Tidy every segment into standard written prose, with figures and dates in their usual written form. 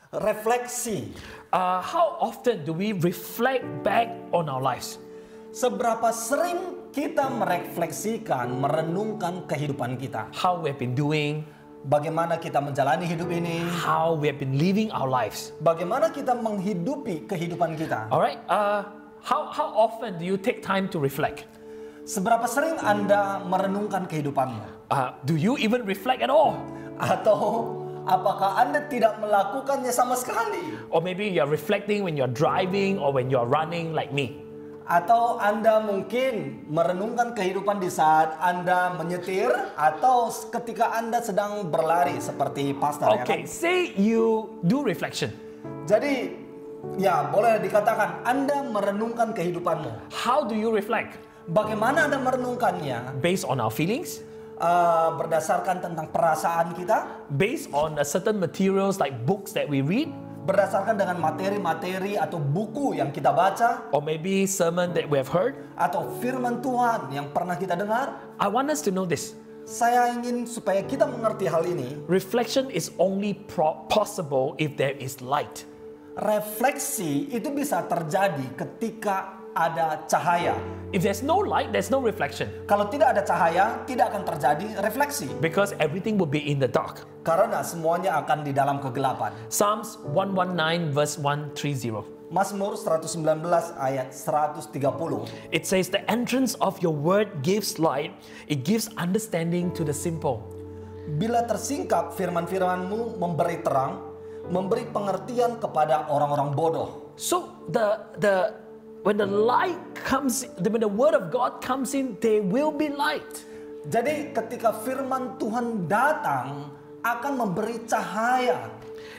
Refleksi. How often do we reflect back on our lives? Seberapa sering kita merefleksikan, merenungkan kehidupan kita. How we have been doing, Bagaimana kita menjalani hidup ini. how we have been living our lives. Bagaimana kita menghidupi kehidupan kita. All right. How often do you take time to reflect? Seberapa sering Anda merenungkan kehidupanmu? Do you even reflect at all? Atau apakah Anda tidak melakukannya sama sekali? Or maybe you're reflecting when you're driving or when you're running like me. Atau Anda mungkin merenungkan kehidupan di saat Anda menyetir atau ketika Anda sedang berlari seperti pastor, Okay, ya kan? say you do reflection. Jadi, ya boleh dikatakan Anda merenungkan kehidupanmu. How do you reflect? Bagaimana Anda merenungkannya? Based on our feelings? Berdasarkan tentang perasaan kita? Based on certain materials like books that we read? Berdasarkan dengan materi-materi atau buku yang kita baca? Or maybe sermon that we have heard? Atau firman Tuhan yang pernah kita dengar? I want us to know this. Saya ingin supaya kita mengerti hal ini. Reflection is only possible if there is light. Refleksi itu bisa terjadi ketika ada cahaya. If there's no light, there's no reflection. Kalau tidak ada cahaya, tidak akan terjadi refleksi. Because everything will be in the dark. Karena semuanya akan di dalam kegelapan. Psalms 119 verse 130. Mazmur 119 ayat 130. It says, the entrance of your word gives light. It gives understanding to the simple. Bila tersingkap firman-firmanmu memberi terang, memberi pengertian kepada orang-orang bodoh. So when the light comes, when the word of God comes in, there will be light. Jadi ketika firman Tuhan datang, akan memberi cahaya.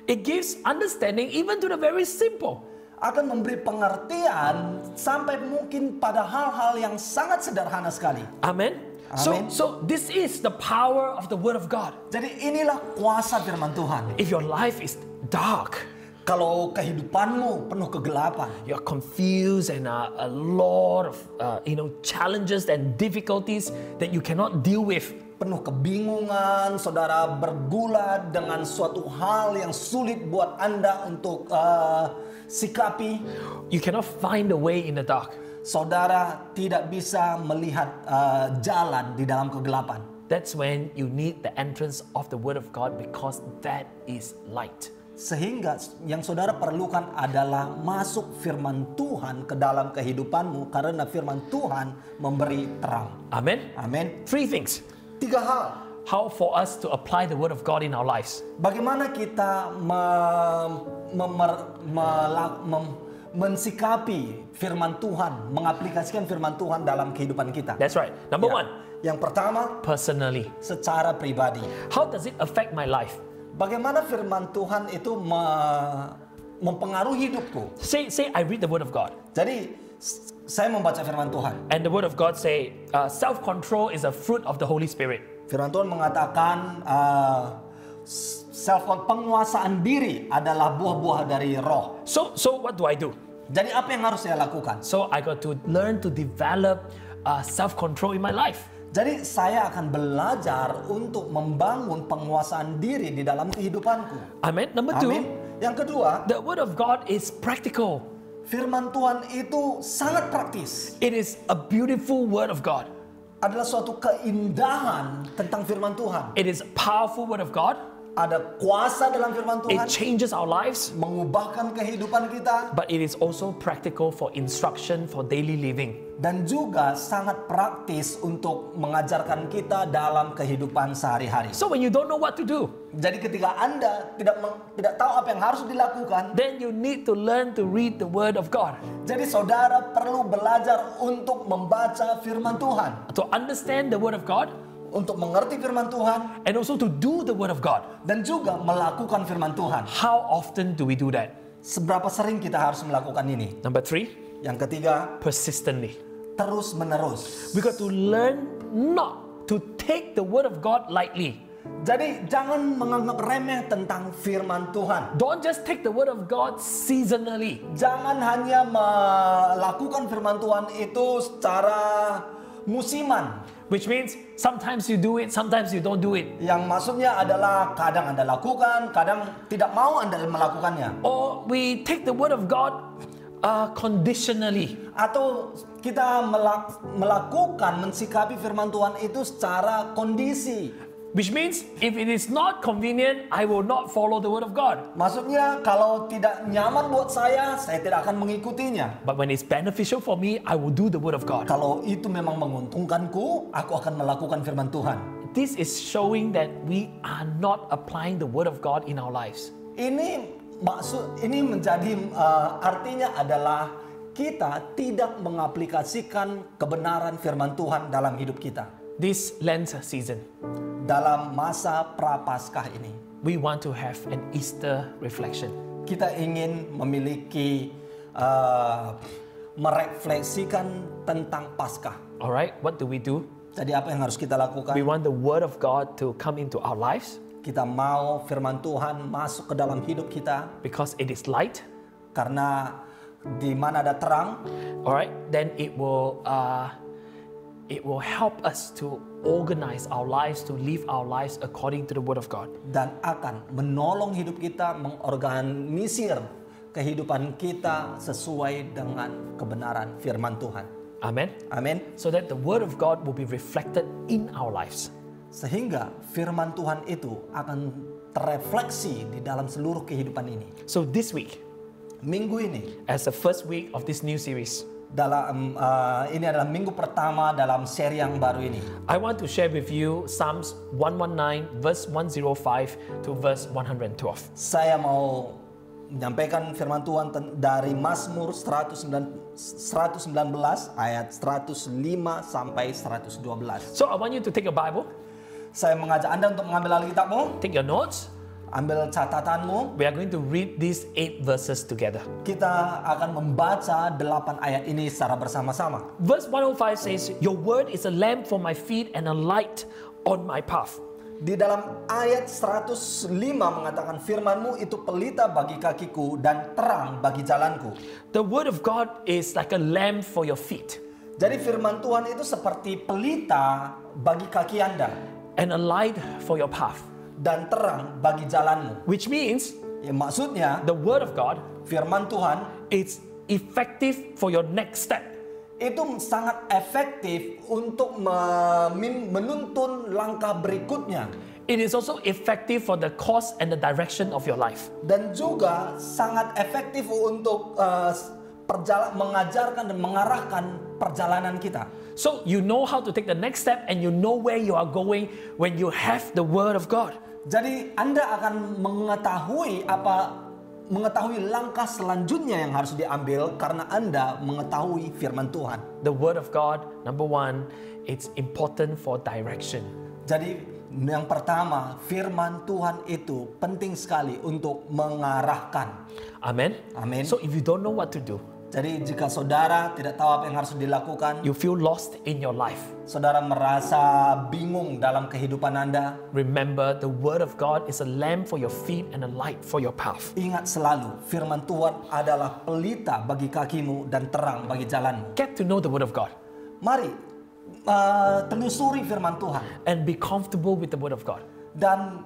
It gives understanding even to the very simple. Akan memberi pengertian sampai mungkin pada hal-hal yang sangat sederhana sekali. Amen. Amen. So this is the power of the word of God. Jadi inilah kuasa firman Tuhan. If your life is dark, Kalau kehidupanmu penuh kegelapan, you're confused and a lot of challenges and difficulties that you cannot deal with. penuh kebingungan, saudara bergulat dengan suatu hal yang sulit buat Anda untuk sikapi. You cannot find a way in the dark. Saudara tidak bisa melihat jalan di dalam kegelapan. That's when you need the entrance of the word of God, because that is light. Sehingga yang saudara perlukan adalah masuk firman Tuhan ke dalam kehidupanmu, karena firman Tuhan memberi terang. Amen. Amin. 3 things. 3 hal. How for us to apply the word of God in our lives. Bagaimana kita mensikapi firman Tuhan, mengaplikasikan firman Tuhan dalam kehidupan kita. That's right. Number Ya. 1, Yang pertama, personally. secara pribadi. How does it affect my life? Bagaimana firman Tuhan itu mempengaruhi hidupku. Say I read the word of God. Jadi, saya membaca firman Tuhan. And the word of God say, self-control is a fruit of the Holy Spirit. Firman Tuhan mengatakan penguasaan diri adalah buah-buah dari roh. So what do I do? Jadi apa yang harus saya lakukan? So I got to learn to develop self-control in my life. Jadi saya akan belajar untuk membangun penguasaan diri di dalam kehidupanku. Amen. Number 2, Amin. Yang kedua, the word of God is practical. firman Tuhan itu sangat praktis. It is a beautiful word of God. Adalah suatu keindahan tentang firman Tuhan. It is a powerful word of God. Ada kuasa dalam firman It Tuhan, changes our lives, mengubahkan kehidupan kita, but it is also practical for instruction for daily living. dan juga sangat praktis untuk mengajarkan kita dalam kehidupan sehari-hari. So when you don't know what to do, Jadi ketika Anda tidak tahu apa yang harus dilakukan, then you need to learn to read the word of God. jadi saudara perlu belajar untuk membaca firman Tuhan, To understand the word of God, untuk mengerti firman Tuhan, and also to do the word of God. dan juga melakukan firman Tuhan. How often do we do that? Seberapa sering kita harus melakukan ini? Number 3, Yang ketiga, persistently. terus menerus. We got to learn not to take the word of God lightly. Jadi jangan menganggap remeh tentang firman Tuhan. Don't just take the word of God seasonally. Jangan hanya melakukan firman Tuhan itu secara musiman. which means sometimes you do it, sometimes you don't do it. Yang maksudnya adalah kadang Anda lakukan, kadang tidak mau Anda melakukannya. Or we take the word of God conditionally. Atau kita melakukan, mensikapi firman Tuhan itu secara kondisi. Which means if it is not convenient, I will not follow the word of God. Maksudnya kalau tidak nyaman buat saya tidak akan mengikutinya. But when it's beneficial for me, I will do the word of God. Kalau itu memang menguntungkanku, aku akan melakukan firman Tuhan. This is showing that we are not applying the word of God in our lives. Ini menjadi artinya adalah kita tidak mengaplikasikan kebenaran firman Tuhan dalam hidup kita. This Lent season, dalam masa Prapaskah ini, we want to have an Easter reflection. Kita ingin memiliki merefleksikan tentang Paskah. Alright, what do we do? Jadi apa yang harus kita lakukan? We want the word of God to come into our lives. Kita mau firman Tuhan masuk ke dalam hidup kita. Because it is light. Karena di mana ada terang. Alright, then it will help us to organize our lives, to live our lives according to the word of God. Dan akan menolong hidup kita mengorganisir kehidupan kita sesuai dengan kebenaran firman Tuhan. Amen. Amin. So that the word of God will be reflected in our lives. Sehingga firman Tuhan itu akan terefleksi di dalam seluruh kehidupan ini. So this week, minggu ini, as the first week of this new series, ini adalah minggu pertama dalam seri yang baru ini. I want to share with you Psalms 119 verse 105 to verse 112. Saya mau menyampaikan firman Tuhan dari Mazmur 119 ayat 105 sampai 112. So I want you to take a Bible. Saya mengajak Anda untuk mengambil Alkitabmu. Take your notes. Ambil catatanmu. We are going to read these 8 verses together. Kita akan membaca 8 ayat ini secara bersama-sama. Verse 105 says, "Your word is a lamp for my feet and a light on my path." Di dalam ayat 105 mengatakan firman-Mu itu pelita bagi kakiku dan terang bagi jalanku. The word of God is like a lamp for your feet. Jadi firman Tuhan itu seperti pelita bagi kaki Anda. And a light for your path. Dan terang bagi jalanmu. Which means, maksudnya, the word of God, firman Tuhan, it's effective for your next step. Itu sangat efektif untuk menuntun langkah berikutnya. It is also effective for the course and the direction of your life. Dan juga sangat efektif untuk mengajarkan dan mengarahkan perjalanan kita. So you know how to take the next step and you know where you are going when you have the word of God. Jadi Anda akan mengetahui langkah selanjutnya yang harus diambil karena Anda mengetahui firman Tuhan. The word of God, number one, it's important for direction. Jadi yang pertama, firman Tuhan itu penting sekali untuk mengarahkan. Amen. Amin. So if you don't know what to do, jadi jika saudara tidak tahu apa yang harus dilakukan, you feel lost in your life, saudara merasa bingung dalam kehidupan Anda, remember the word of God is a lamp for your feet and a light for your path. Ingat selalu, firman Tuhan adalah pelita bagi kakimu dan terang bagi jalanmu. Get to know the word of God. Mari telusuri firman Tuhan and be comfortable with the word of God. Dan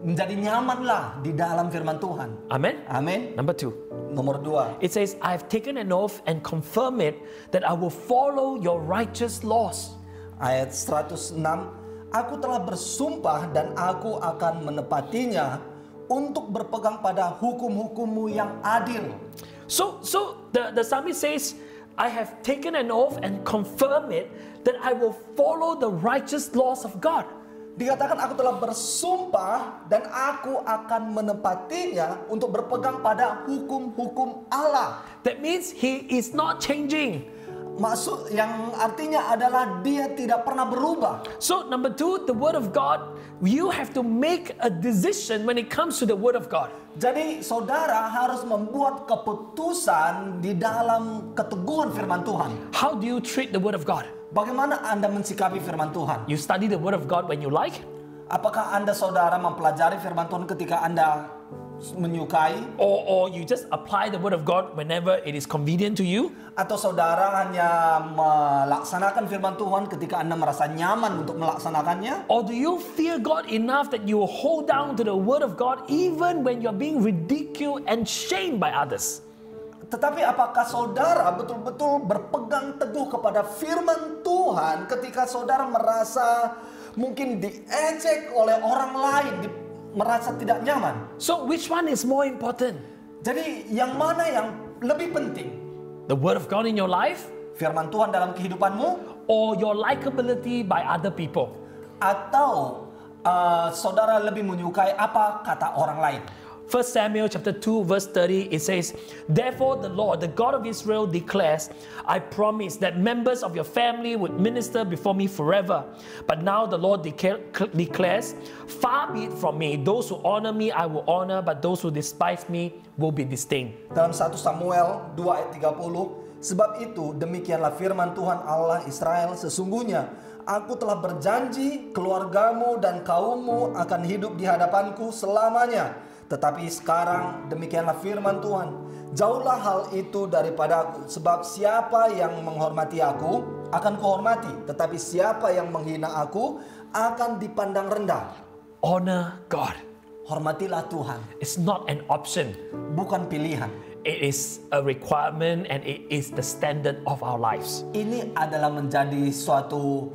menjadi nyamanlah di dalam firman Tuhan. Amen. Amin. Number 2. Nomor 2. It says, "I have taken an oath and confirm it that I will follow your righteous laws." Ayat 106, aku telah bersumpah dan aku akan menepatinya untuk berpegang pada hukum-hukummu yang adil. So the psalmist says, I have taken an oath and confirm it that I will follow the righteous laws of God. Dikatakan aku telah bersumpah dan aku akan menepatinya untuk berpegang pada hukum-hukum Allah. That means he is not changing. Maksud yang artinya adalah dia tidak pernah berubah. So number 2, the word of God, you have to make a decision when it comes to the word of God. Jadi saudara harus membuat keputusan di dalam keteguhan firman Tuhan. How do you treat the word of God? Bagaimana Anda mensikapi firman Tuhan? You study the word of God when you like? Apakah Anda saudara mempelajari firman Tuhan ketika Anda menyukai, or you just apply the word of God whenever it is convenient to you, atau saudara hanya melaksanakan firman Tuhan ketika Anda merasa nyaman untuk melaksanakannya? or do you fear God enough that you will hold down to the word of God even when you're being ridiculed and shamed by others? Tetapi apakah saudara betul-betul berpegang teguh kepada firman Tuhan ketika saudara merasa mungkin diejek oleh orang lain, merasa tidak nyaman? So which one is more important? Jadi yang mana yang lebih penting? The word of God in your life, Firman Tuhan dalam kehidupanmu, or your likability by other people? atau saudara lebih menyukai apa kata orang lain? 1 Samuel chapter 2 verse 30, it says, "Therefore the Lord, the God of Israel declares, I promised that members of your family would minister before me forever. But now the Lord declares, far be it from me, those who honor me I will honor, but those who despise me will be disdained." Dalam 1 Samuel 2 ayat 30, sebab itu demikianlah firman Tuhan Allah Israel, sesungguhnya aku telah berjanji keluargamu dan kaummu akan hidup di hadapanku selamanya. Tetapi sekarang demikianlah firman Tuhan, jauhlah hal itu daripadaku, sebab siapa yang menghormati aku akan kuhormati, tetapi siapa yang menghina aku akan dipandang rendah. Honor God. Hormatilah Tuhan, It's not an option. bukan pilihan. It is a requirement and it is the standard of our lives. Ini adalah menjadi suatu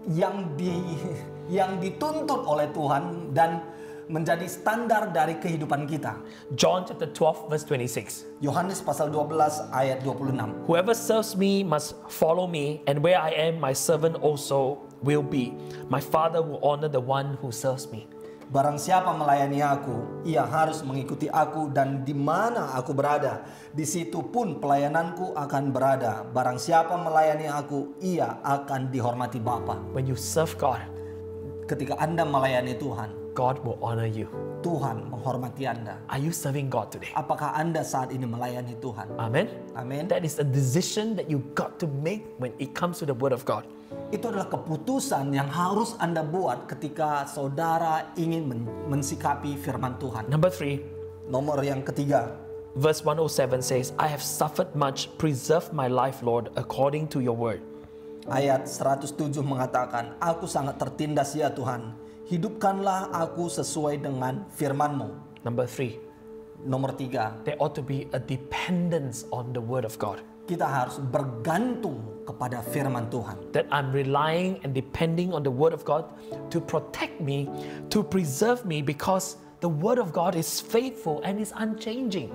yang dituntut oleh Tuhan dan menjadi standar dari kehidupan kita. John chapter 12 verse 26. Yohanes pasal 12 ayat 26. Whoever serves me must follow me, and where I am, my servant also will be. My Father will honor the one who serves me. Barang siapa melayani aku, ia harus mengikuti aku, dan di mana aku berada, di situ pun pelayananku akan berada. Barang siapa melayani aku, ia akan dihormati Bapa. When you serve God, Ketika Anda melayani Tuhan, God will honor you. Tuhan menghormati Anda. Are you serving God today? Apakah Anda saat ini melayani Tuhan? Amen. Amin. That is a decision that you got to make when it comes to the word of God. Itu adalah keputusan yang harus Anda buat ketika saudara ingin mensikapi firman Tuhan. Number 3, Nomor yang ketiga, verse 107 says, I have suffered much, preserve my life, Lord, according to your word. ayat 107 mengatakan, aku sangat tertindas ya Tuhan, hidupkanlah aku sesuai dengan firman-Mu. Number 3, Nomor 3, there ought to be a dependence on the word of God. kita harus bergantung kepada firman Tuhan. That I'm relying and depending on the word of God to protect me, to preserve me, because the word of God is faithful and is unchanging.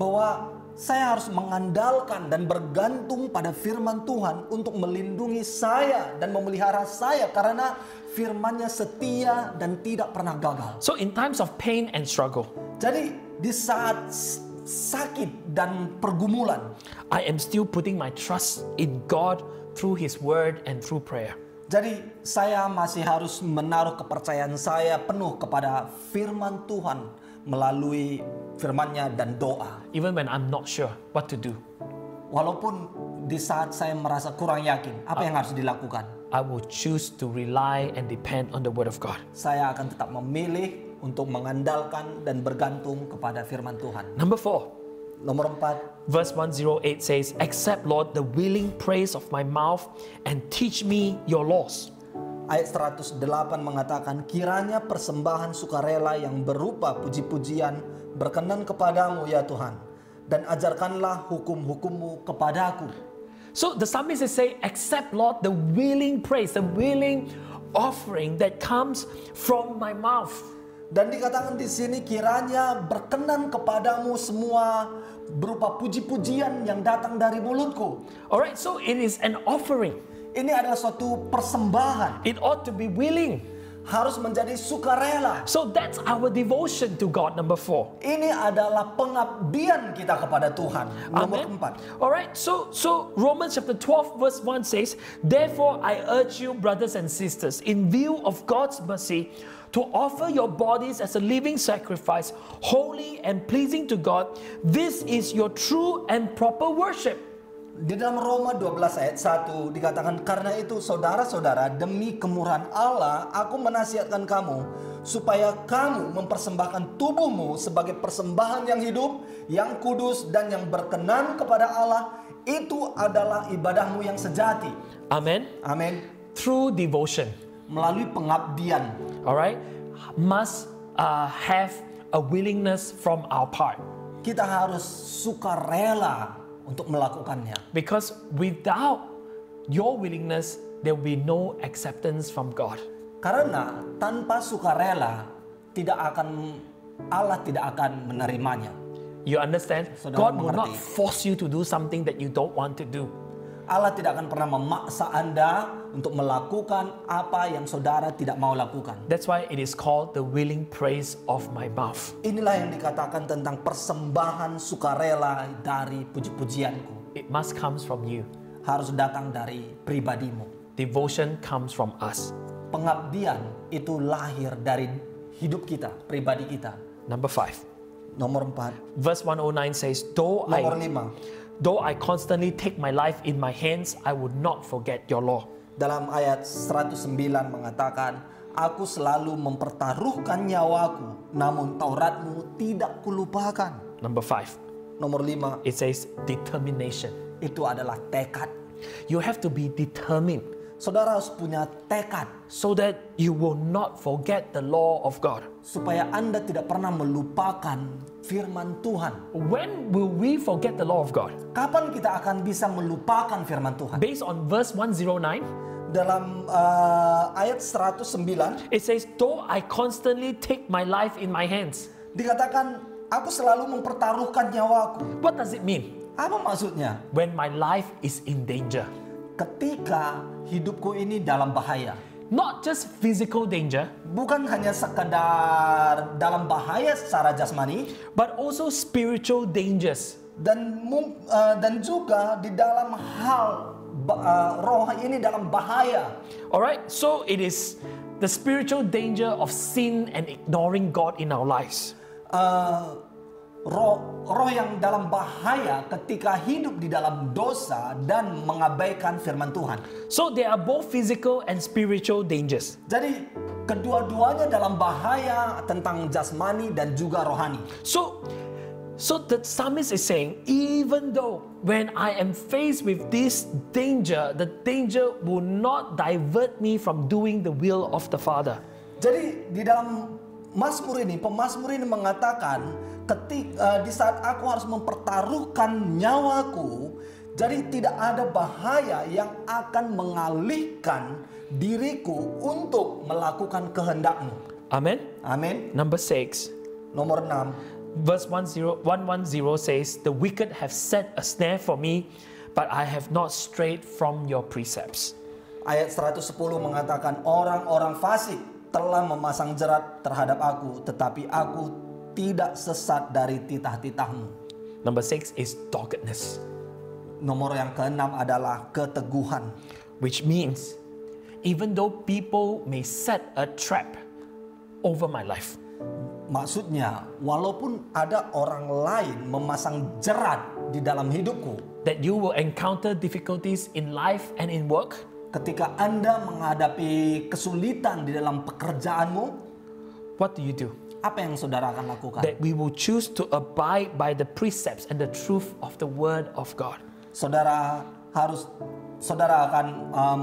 Bahwa saya harus mengandalkan dan bergantung pada firman Tuhan untuk melindungi saya dan memelihara saya, karena firman-Nya setia dan tidak pernah gagal. So in times of pain and struggle, Jadi di saat sakit dan pergumulan, I am still putting my trust in God through His word and through prayer. jadi saya masih harus menaruh kepercayaan saya penuh kepada firman Tuhan melalui firman-Nya dan doa. Even when I'm not sure what to do, Walaupun di saat saya merasa kurang yakin, apa yang harus dilakukan? I will choose to rely and depend on the word of God. Saya akan tetap memilih untuk mengandalkan dan bergantung kepada firman Tuhan. Number 4, Nomor 4, verse 108 says, accept, Lord, the willing praise of my mouth and teach me your laws. ayat 108 mengatakan, kiranya persembahan sukarela yang berupa puji-pujian berkenan kepadamu ya Tuhan, dan ajarkanlah hukum-hukum-Mu kepadaku. So the psalmist is saying, accept, Lord, the willing praise, the willing offering that comes from my mouth. Dan dikatakan di sini, kiranya berkenan kepadamu semua berupa puji-pujian yang datang dari mulutku. Alright, so it is an offering. Ini adalah suatu persembahan, It ought to be willing. harus menjadi sukarela. So that's our devotion to God, number 4. Ini adalah pengabdian kita kepada Tuhan. Nomor Amen. 4. Alright, so Romans chapter 12 verse 1 says, therefore I urge you, brothers and sisters, in view of God's mercy, to offer your bodies as a living sacrifice, holy and pleasing to God. This is your true and proper worship. Di dalam Roma 12 ayat 1 dikatakan, karena itu saudara-saudara, demi kemurahan Allah aku menasihatkan kamu supaya kamu mempersembahkan tubuhmu sebagai persembahan yang hidup, yang kudus dan yang berkenan kepada Allah. Itu adalah ibadahmu yang sejati. Amen. Amin. Through devotion, Melalui pengabdian. all right, must have a willingness from our part. Kita harus suka rela untuk melakukannya. Because without your willingness, there will be no acceptance from God. Karena tanpa sukarela Allah tidak akan menerimanya. You understand? Saudara God will not mengerti. force you to do something that you don't want to do. Allah tidak akan pernah memaksa Anda untuk melakukan apa yang saudara tidak mau lakukan. That's why it is called the willing praise of my mouth. Inilah yang dikatakan tentang persembahan sukarela dari puji-pujianku. It must come from you. Harus datang dari pribadimu. Devotion comes from us. Pengabdian itu lahir dari hidup kita, pribadi kita. Number 5. Nomor 4. Verse 109 says, Nomor 5. Though I constantly take my life in my hands, I would not forget your law. Dalam ayat 109 mengatakan, aku selalu mempertaruhkan nyawaku, namun Tauratmu tidak kulupakan. Number 5. Nomor 5, It says determination. itu adalah tekad. You have to be determined Saudara harus punya tekad so that you will not forget the law of God. supaya Anda tidak pernah melupakan firman Tuhan. When will we forget the law of God? Kapan kita akan bisa melupakan firman Tuhan? Based on verse 109, Dalam ayat 109 it says, though I constantly take my life in my hands. dikatakan, aku selalu mempertaruhkan nyawaku. What does it mean? Apa maksudnya? When my life is in danger. Ketika hidupku ini dalam bahaya. Not just physical danger, Bukan hanya sekedar dalam bahaya secara jasmani, but also spiritual dangers. dan juga di dalam hal roh ini dalam bahaya. Alright, so it is the spiritual danger of sin and ignoring God in our lives. Roh yang dalam bahaya ketika hidup di dalam dosa dan mengabaikan firman Tuhan. So there are both physical and spiritual dangers. Jadi kedua-duanya dalam bahaya tentang jasmani dan juga rohani. So the psalmist is saying, even though when I am faced with this danger, the danger will not divert me from doing the will of the Father. Jadi di dalam Mazmur ini, pemazmur ini mengatakan, di saat aku harus mempertaruhkan nyawaku, jadi tidak ada bahaya yang akan mengalihkan diriku untuk melakukan kehendak-Mu. Amen. Amin. Number 6. Nomor 6. Verse 110 says, the wicked have set a snare for me, but I have not strayed from your precepts. Ayat 110 mengatakan, orang-orang fasik telah memasang jerat terhadap aku, tetapi aku tidak sesat dari titah-titah-Mu. Number 6 is doggedness, Nomor yang keenam adalah keteguhan. which means even though people may set a trap over my life, Maksudnya, walaupun ada orang lain memasang jerat di dalam hidupku, that you will encounter difficulties in life and in work, ketika Anda menghadapi kesulitan di dalam pekerjaanmu, what do you do? apa yang saudara akan lakukan? That we will choose to abide by the precepts and the truth of the word of God. Saudara akan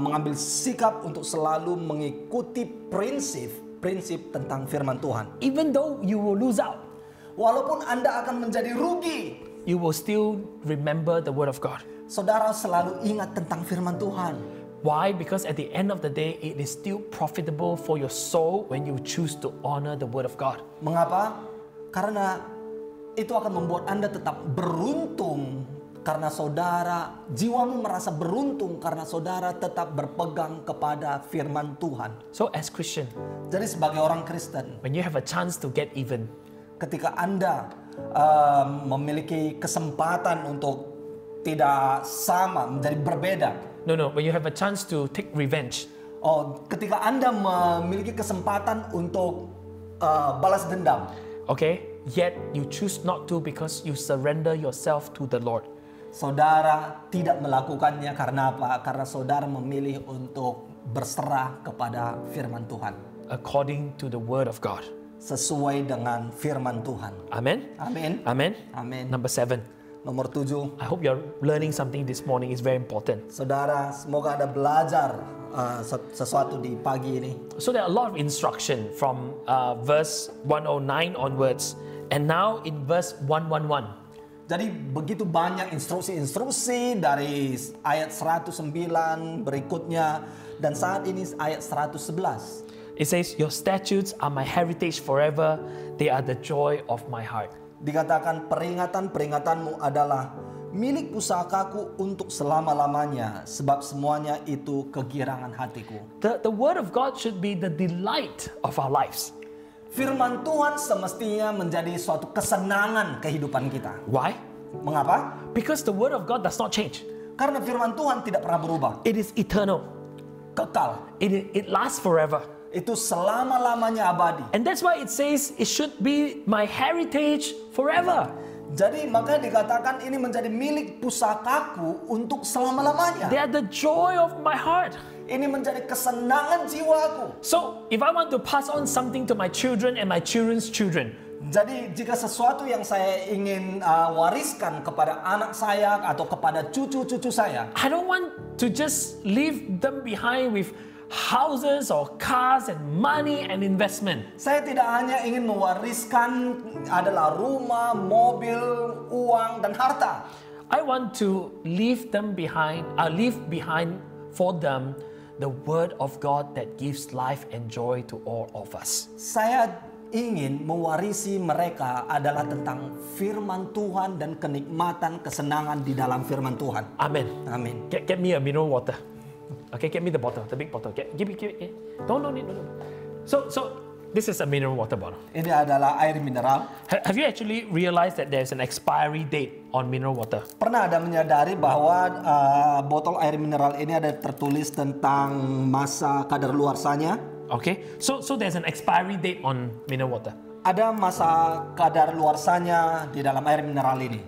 mengambil sikap untuk selalu mengikuti prinsip tentang firman Tuhan. Even though you will lose out, Walaupun Anda akan menjadi rugi, you will still remember the word of God. saudara selalu ingat tentang firman Tuhan. Why? Because at the end of the day, it is still profitable for your soul when you choose to honor the word of God. Mengapa? Karena itu akan membuat Anda tetap beruntung karena jiwamu merasa beruntung karena saudara tetap berpegang kepada firman Tuhan. So as Christian, Jadi sebagai orang Kristen, when you have a chance to get even, ketika Anda memiliki kesempatan untuk tidak sama, menjadi berbeda. when you have a chance to take revenge, Ketika Anda memiliki kesempatan untuk balas dendam, okay, yet you choose not to because you surrender yourself to the Lord. Saudara tidak melakukannya karena apa? Karena saudara memilih untuk berserah kepada firman Tuhan. according to the word of God. Sesuai dengan firman Tuhan. Amen. Amin. Amen. Amin. Number 7. Nomor 7. I hope you're learning something this morning. It's very important. Saudara, semoga Anda belajar sesuatu di pagi ini. So there are a lot of instruction from verse 109 onwards, and now in verse 111. Jadi begitu banyak instruksi-instruksi dari ayat 109 berikutnya dan saat ini ayat 111. It says, "Your statutes are my heritage forever. They are the joy of my heart." Dikatakan peringatan-peringatanmu adalah milik pusakaku untuk selama-lamanya, sebab semuanya itu kegirangan hatiku. The word of God should be the delight of our lives. Firman Tuhan semestinya menjadi suatu kesenangan kehidupan kita. Why? Mengapa? Because the word of God does not change. Karena firman Tuhan tidak pernah berubah. It is eternal. Kekal. It lasts forever. Itu selama-lamanya abadi. And that's why it says it should be my heritage forever. Jadi makanya dikatakan ini menjadi milik pusakaku untuk selama-lamanya. They are the joy of my heart. Ini menjadi kesenangan jiwaku. So if I want to pass on something to my children and my children's children, Jadi jika sesuatu yang saya ingin wariskan kepada anak saya atau kepada cucu-cucu saya, I don't want to just leave them behind with houses or cars and money and investment. saya tidak hanya ingin mewariskan adalah rumah, mobil, uang, dan harta. I want to leave behind for them the word of God that gives life and joy to all of us. Saya ingin mewarisi mereka adalah tentang firman Tuhan dan kenikmatan, kesenangan di dalam firman Tuhan. Amen. Amin. Get me a mineral water. Okay, get me the bottle, the big bottle. Give it. No. So this is a mineral water bottle. Ini adalah air mineral. Have you actually realized that there's an expiry date on mineral water? Pernah ada menyadari bahwa botol air mineral ini ada tertulis tentang masa kadaluarsanya? Okay, so there's an expiry date on mineral water. Ada masa kadaluarsanya di dalam air mineral ini.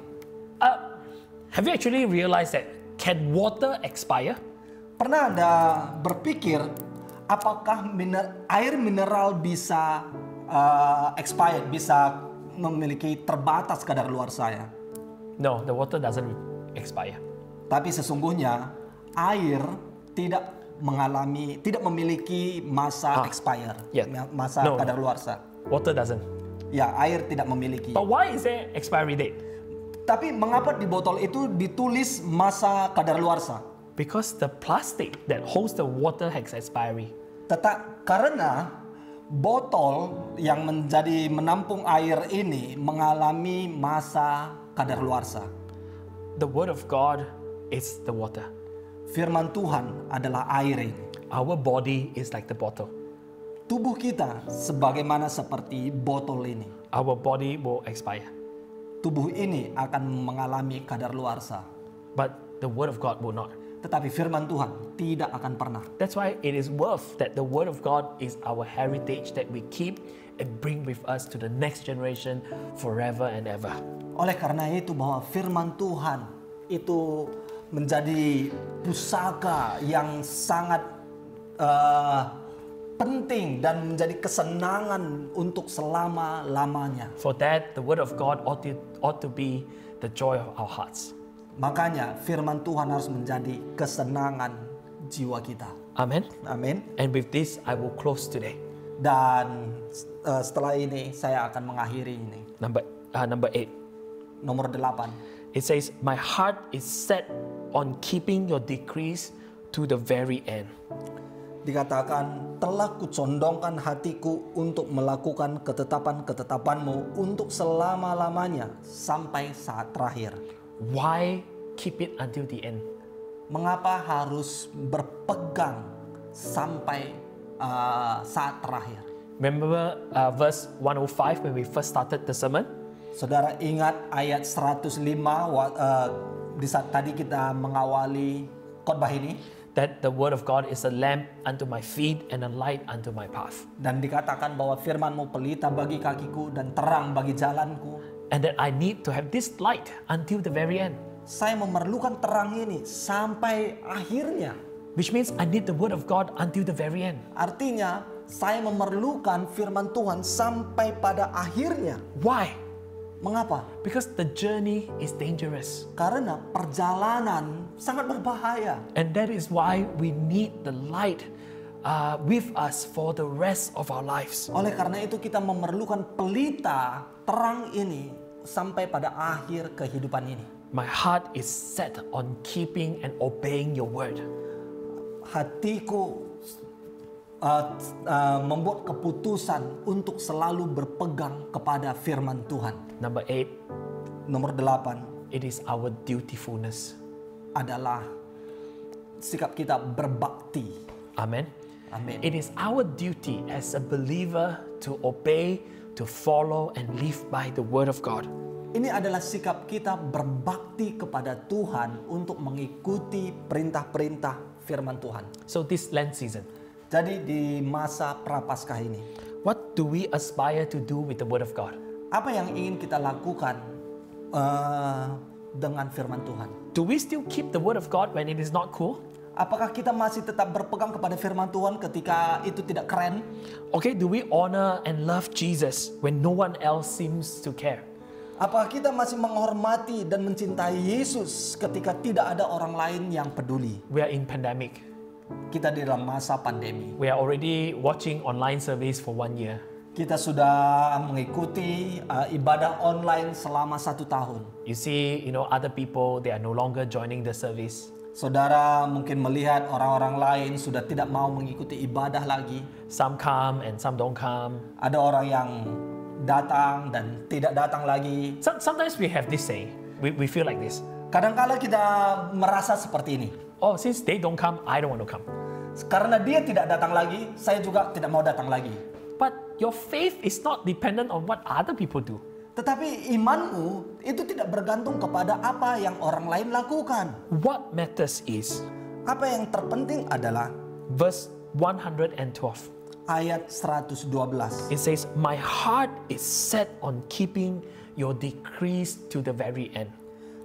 Have you actually realized that can water expire? Pernah Anda berpikir apakah air mineral bisa expired, bisa memiliki terbatas kadaluarsanya? No, the water doesn't expire. Tapi sesungguhnya air tidak memiliki masa expire, yeah. masa No. kadaluarsa. Water doesn't. Ya, air tidak memiliki. But why is there expiry date? Tapi mengapa di botol itu ditulis masa kadaluarsa? Because the plastic that holds the water has expiry. Karena botol yang menjadi menampung air ini mengalami masa kadaluarsa. The word of God is the water. Firman Tuhan adalah air ini. Our body is like the bottle. Tubuh kita sebagaimana seperti botol ini. Our body will expire. Tubuh ini akan mengalami kadaluarsa. But the word of God will not. Tetapi firman Tuhan tidak akan pernah. That's why it is worth that the word of God is our heritage that we keep and bring with us to the next generation forever and ever. Oleh karena itu bahwa firman Tuhan itu menjadi pusaka yang sangat penting dan menjadi kesenangan untuk selama-lamanya. For that, the word of God ought to be the joy of our hearts. Makanya firman Tuhan harus menjadi kesenangan jiwa kita. Amen. Amin. And with this, I will close today. Dan setelah ini saya akan mengakhiri ini. Number 8. Nomor 8. It says, "My heart is set on keeping your decrees to the very end." Dikatakan, telah kucondongkan hatiku untuk melakukan ketetapan-ketetapanmu untuk selama-lamanya sampai saat terakhir. Why keep it until the end? Mengapa harus berpegang sampai saat terakhir? Remember verse 105 when we first started the sermon? Saudara ingat ayat 105 di saat tadi kita mengawali khotbah ini? That the word of God is a lamp unto my feet and a light unto my path. Dan dikatakan bahwa firman-Mu pelita bagi kakiku dan terang bagi jalanku. And that I need to have this light until the very end. Saya memerlukan terang ini sampai akhirnya. Which means I need the word of God until the very end. Artinya, saya memerlukan firman Tuhan sampai pada akhirnya. Why? Mengapa? Because the journey is dangerous. Karena perjalanan sangat berbahaya. And that is why we need the light with us for the rest of our lives. Oleh karena itu kita memerlukan pelita terang ini sampai pada akhir kehidupan ini. My heart is set on keeping and obeying your word. Hatiku membuat keputusan untuk selalu berpegang kepada firman Tuhan. Number 8, Nomor 8 it is our dutifulness. adalah sikap kita berbakti. Amen. Amin. It is our duty as a believer to obey, to follow, and live by the word of God. Ini adalah sikap kita berbakti kepada Tuhan untuk mengikuti perintah-perintah firman Tuhan. So this Lent season, Jadi di masa Prapaskah ini, what do we aspire to do with the word of God? apa yang ingin kita lakukan dengan firman Tuhan? Do we still keep the word of God when it is not cool? Apakah kita masih tetap berpegang kepada firman Tuhan ketika itu tidak keren? Okay, do we honor and love Jesus when no one else seems to care? Apakah kita masih menghormati dan mencintai Yesus ketika tidak ada orang lain yang peduli? We are in pandemic. Kita di dalam masa pandemi. We are already watching online service for 1 year. Kita sudah mengikuti ibadah online selama 1 tahun. You see, other people, they are no longer joining the service. Saudara mungkin melihat orang-orang lain sudah tidak mau mengikuti ibadah lagi. Some come and some don't come. Ada orang yang datang dan tidak datang lagi. Sometimes we have this saying. We feel like this. Kadang-kala kita merasa seperti ini. Oh, since they don't come, I don't want to come. Karena dia tidak datang lagi, saya juga tidak mau datang lagi. But your faith is not dependent on what other people do. Tetapi imanmu itu tidak bergantung kepada apa yang orang lain lakukan. What matters is Apa yang terpenting adalah verse 112. ayat 112. It says, "My heart is set on keeping your decrees to the very end."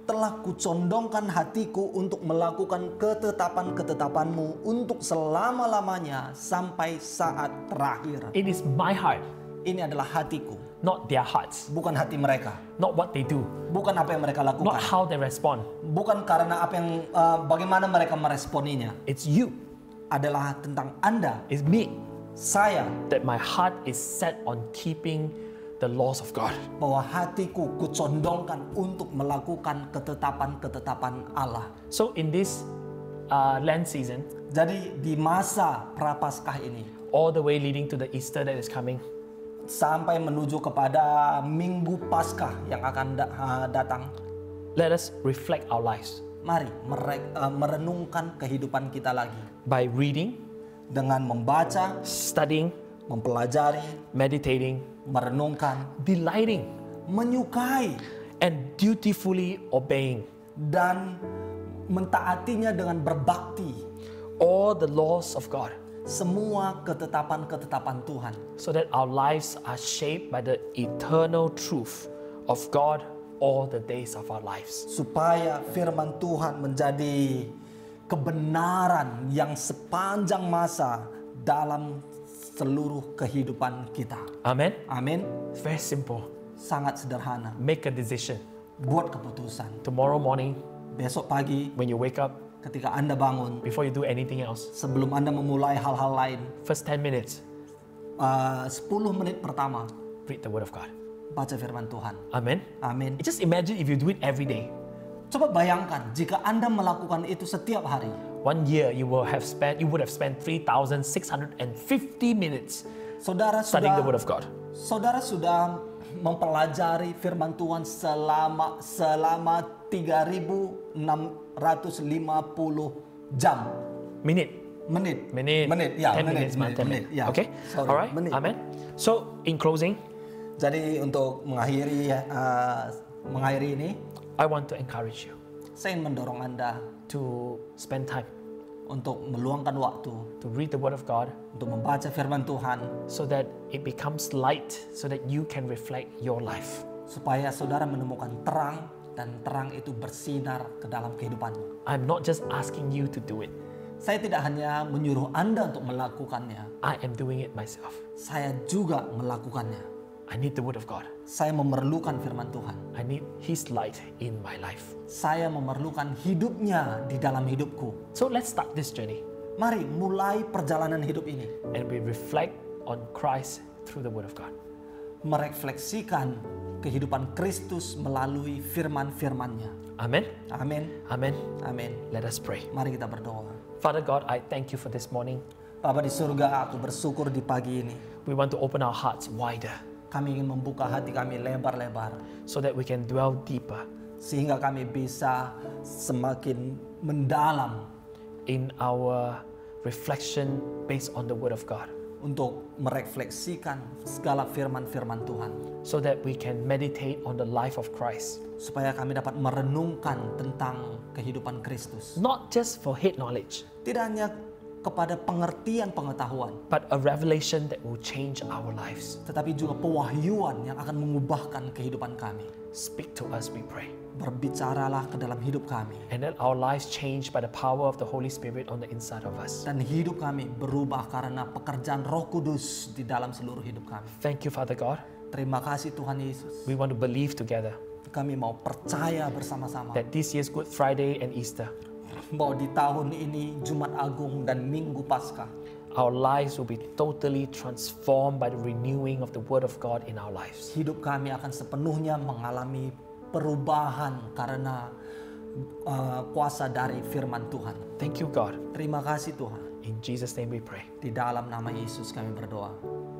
Telah kucondongkan hatiku untuk melakukan ketetapan-ketetapanmu untuk selama-lamanya sampai saat terakhir. It is my heart, Ini adalah hatiku, not their hearts, bukan hati mereka, not what they do, bukan apa yang mereka not lakukan, how they respond. bukan karena apa yang bagaimana mereka meresponinya. It's you, Adalah tentang Anda, it's me, saya, that my heart is set on keeping the laws of God. bahwa hatiku kucondongkan untuk melakukan ketetapan-ketetapan Allah. So in this Lent season, Jadi di masa Prapaskah ini, all the way leading to the Easter that is coming, sampai menuju kepada Minggu Paskah yang akan datang, let us reflect our lives mari merenungkan kehidupan kita lagi by reading, dengan membaca, studying, mempelajari, meditating, merenungkan, delighting, menyukai, and dutifully obeying dan mentaatinya dengan berbakti all the laws of God, semua ketetapan-ketetapan Tuhan, so that our lives are shaped by the eternal truth of God all the days of our lives. supaya firman Tuhan menjadi kebenaran yang sepanjang masa dalam seluruh kehidupan kita. Amen. Amin. It's very simple. Sangat sederhana. Make a decision. Buat keputusan. Tomorrow morning, Besok pagi when you wake up, ketika Anda bangun, before you do anything else, sebelum Anda memulai hal-hal lain, first 10 minutes, 10 menit pertama, read the Word of God. baca firman Tuhan. Amen. Amin. Just imagine if you do it every day. Coba bayangkan jika Anda melakukan itu setiap hari. 1 year, you would have spent 3,650 minutes Saudara studying the Word sudah of God. Saudara sudah mempelajari firman Tuhan selama 3.650 jam. Menit. Menit. Ya, 10 minutes, man, 10 minutes. Ya. Okay. Sorry, All right. menit. Amen. So, in closing, Jadi untuk mengakhiri ini, I want to encourage you saya ingin mendorong Anda to spend time untuk meluangkan waktu to read the Word of God, untuk membaca firman Tuhan so that it becomes light, so that you can reflect your life. supaya saudara menemukan terang dan terang itu bersinar ke dalam kehidupanmu. I'm not just asking you to do it. Saya tidak hanya menyuruh Anda untuk melakukannya, I am doing it myself. saya juga melakukannya. I need the word of God. Saya memerlukan firman Tuhan. I need His light in my life. Saya memerlukan hidupnya di dalam hidupku. So let's start this journey Mari mulai perjalanan hidup ini. and we reflect on Christ through the word of God. Merefleksikan kehidupan Kristus melalui firman-firman-Nya. Amen. Amin. Amen. Amin. Let us pray. Mari kita berdoa. Father God, I thank you for this morning. Bapa di surga, aku bersyukur di pagi ini. We want to open our hearts wider Kami ingin membuka hati kami lebar-lebar, so that we can dwell deeper sehingga kami bisa semakin mendalam in our reflection based on the word of God, untuk merefleksikan segala firman-firman Tuhan. so that we can meditate on the life of Christ, Supaya kami dapat merenungkan tentang kehidupan Kristus. not just for head knowledge, Tidak hanya kepada pengertian pengetahuan, but a revelation that will change our lives. tetapi juga pewahyuan yang akan mengubahkan kehidupan kami. Speak to us, we pray. Berbicaralah ke dalam hidup kami. And let our lives change by the power of the Holy Spirit on the inside of us. Dan hidup kami berubah karena pekerjaan Roh Kudus di dalam seluruh hidup kami. Thank you, Father God. Terima kasih Tuhan Yesus. We want to believe together Kami mau percaya bersama-sama that this year's Good Friday and Easter, bahwa di tahun ini Jumat Agung dan Minggu Paskah, our lives will be totally transformed by the renewing of the Word of God in our lives. hidup kami akan sepenuhnya mengalami perubahan karena kuasa dari firman Tuhan. Thank you, God. Terima kasih Tuhan. In Jesus' name we pray. Di dalam nama Yesus kami berdoa.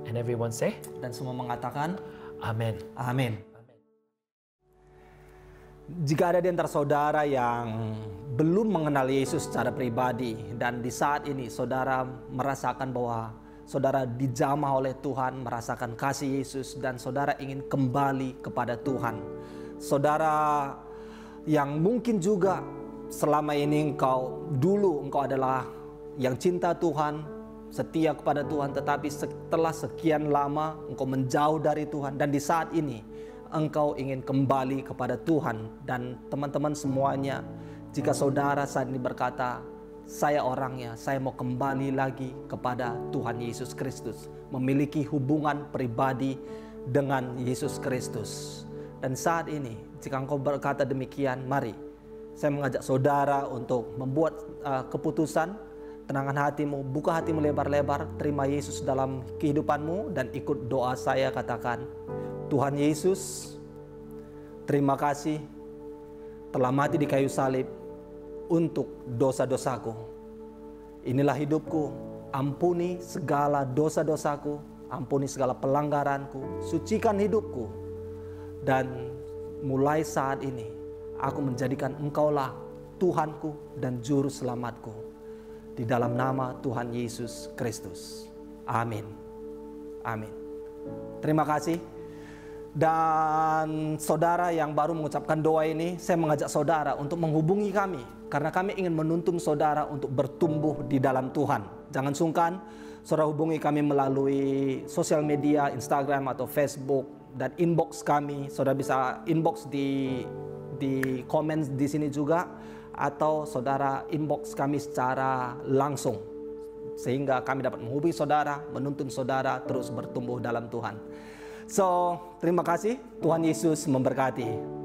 And everyone say, Dan semua mengatakan, Amen. amin. Jika ada di antara saudara yang belum mengenal Yesus secara pribadi dan di saat ini saudara merasakan bahwa saudara dijamah oleh Tuhan, merasakan kasih Yesus dan saudara ingin kembali kepada Tuhan. Saudara yang mungkin juga selama ini engkau adalah yang cinta Tuhan, setia kepada Tuhan, tetapi setelah sekian lama engkau menjauh dari Tuhan dan di saat ini engkau ingin kembali kepada Tuhan. Dan teman-teman semuanya, jika saudara saat ini berkata, saya orangnya, saya mau kembali lagi kepada Tuhan Yesus Kristus, memiliki hubungan pribadi dengan Yesus Kristus. Dan saat ini, jika engkau berkata demikian, mari saya mengajak saudara untuk membuat keputusan. Tenangkan hatimu, buka hatimu lebar-lebar, terima Yesus dalam kehidupanmu dan ikut doa saya. Katakan, Tuhan Yesus, terima kasih telah mati di kayu salib untuk dosa-dosaku. Inilah hidupku, ampuni segala dosa-dosaku, ampuni segala pelanggaranku, sucikan hidupku. Dan mulai saat ini, aku menjadikan Engkaulah Tuhanku dan Juru Selamatku. Di dalam nama Tuhan Yesus Kristus. Amin. Amin. Terima kasih. Dan saudara yang baru mengucapkan doa ini, saya mengajak saudara untuk menghubungi kami, karena kami ingin menuntun saudara untuk bertumbuh di dalam Tuhan. Jangan sungkan, saudara hubungi kami melalui sosial media, Instagram atau Facebook, dan inbox kami. Saudara bisa inbox di komen di sini juga, atau saudara inbox kami secara langsung, sehingga kami dapat menghubungi saudara, menuntun saudara terus bertumbuh dalam Tuhan. So, terima kasih. Tuhan Yesus memberkati.